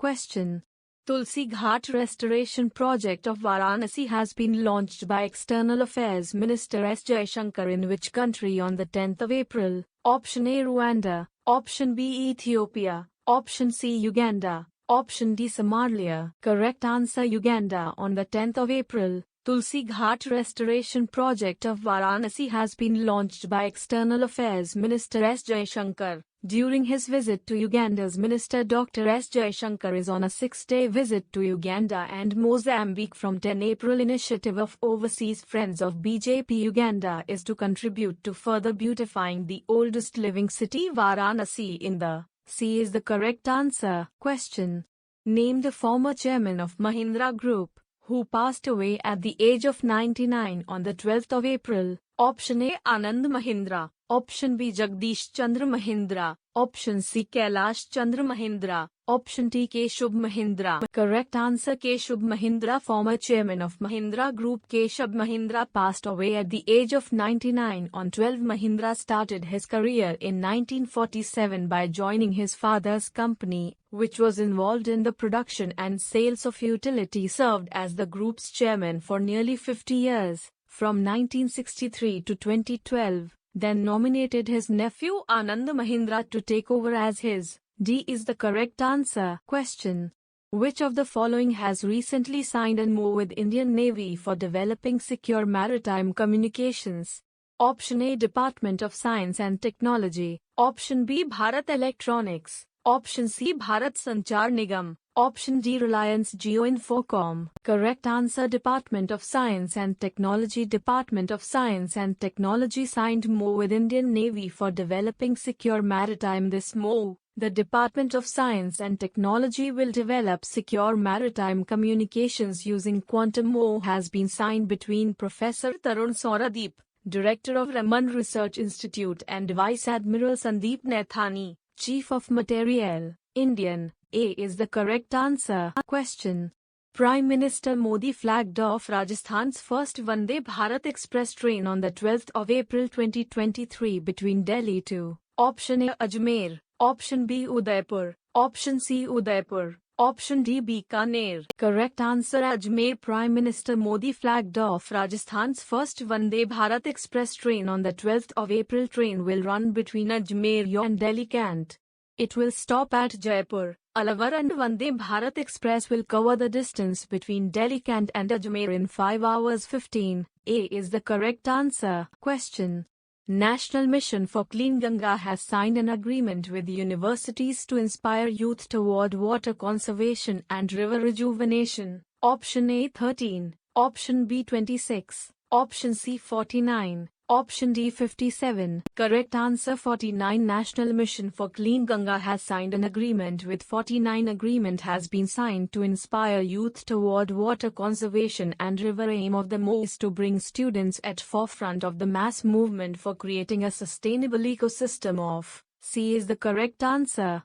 Question. Tulsi Ghat restoration project of Varanasi has been launched by External Affairs Minister S. Jaishankar in which country on the 10th of April? Option A Rwanda, Option B Ethiopia, Option C Uganda, Option D Somalia. Correct answer Uganda. On the 10th of April, Tulsi Ghat restoration project of Varanasi has been launched by External Affairs Minister S. Jaishankar. During his visit to Uganda's Minister Dr. S. Jaishankar is on a 6-day visit to Uganda and Mozambique from 10 April. Initiative of Overseas Friends of BJP-Uganda is to contribute to further beautifying the oldest living city Varanasi in the C is the correct answer. Question. Name the former chairman of Mahindra Group, who passed away at the age of 99 on the 12th of April. Option A Anand Mahindra, Option B Jagdish Chandra Mahindra, Option C Kailash Chandra Mahindra, Option D Keshub Mahindra. Correct answer Keshub Mahindra. Former chairman of Mahindra Group Keshub Mahindra passed away at the age of 99 on 12. Mahindra started his career in 1947 by joining his father's company, which was involved in the production and sales of utility. Served as the group's chairman for nearly 50 years, from 1963 to 2012, then nominated his nephew Anand Mahindra to take over as his. D is the correct answer. Question. Which of the following has recently signed an MoU with Indian Navy for developing secure maritime communications? Option A Department of Science and Technology, Option B Bharat Electronics, Option C Bharat Sanchar Nigam, Option D Reliance Jio Infocom. Correct answer Department of Science and Technology. Department of Science and Technology signed MoU with Indian Navy for developing secure maritime. This MoU, the Department of Science and Technology will develop secure maritime communications using quantum. MoU has been signed between Professor Tarun Sauradeep, Director of Raman Research Institute, and Vice Admiral Sandeep Nathani, Chief of Materiel, Indian. A is the correct answer. Question. Prime Minister Modi flagged off Rajasthan's first Vande Bharat Express train on the 12th of April 2023 between Delhi to Option A Ajmer, Option B Udaipur, Option C Udaipur, Option D Bikaner. Correct answer Ajmer. Prime Minister Modi flagged off Rajasthan's first Vande Bharat Express train on the 12th of April. Train will run between Ajmer and Delhi Cant. It will stop at Jaipur, Alwar, and Vande Bharat Express will cover the distance between Delhi Cant and Ajmer in 5 hours 15. A is the correct answer. Question. National Mission for Clean Ganga has signed an agreement with universities to inspire youth toward water conservation and river rejuvenation. Option A 13, Option B 26, Option C 49, Option D 57. Correct answer 49. National Mission for Clean Ganga has signed an agreement with 49. Agreement has been signed to inspire youth toward water conservation and river. Aim of the MoU is to bring students at forefront of the mass movement for creating a sustainable ecosystem of. C is the correct answer.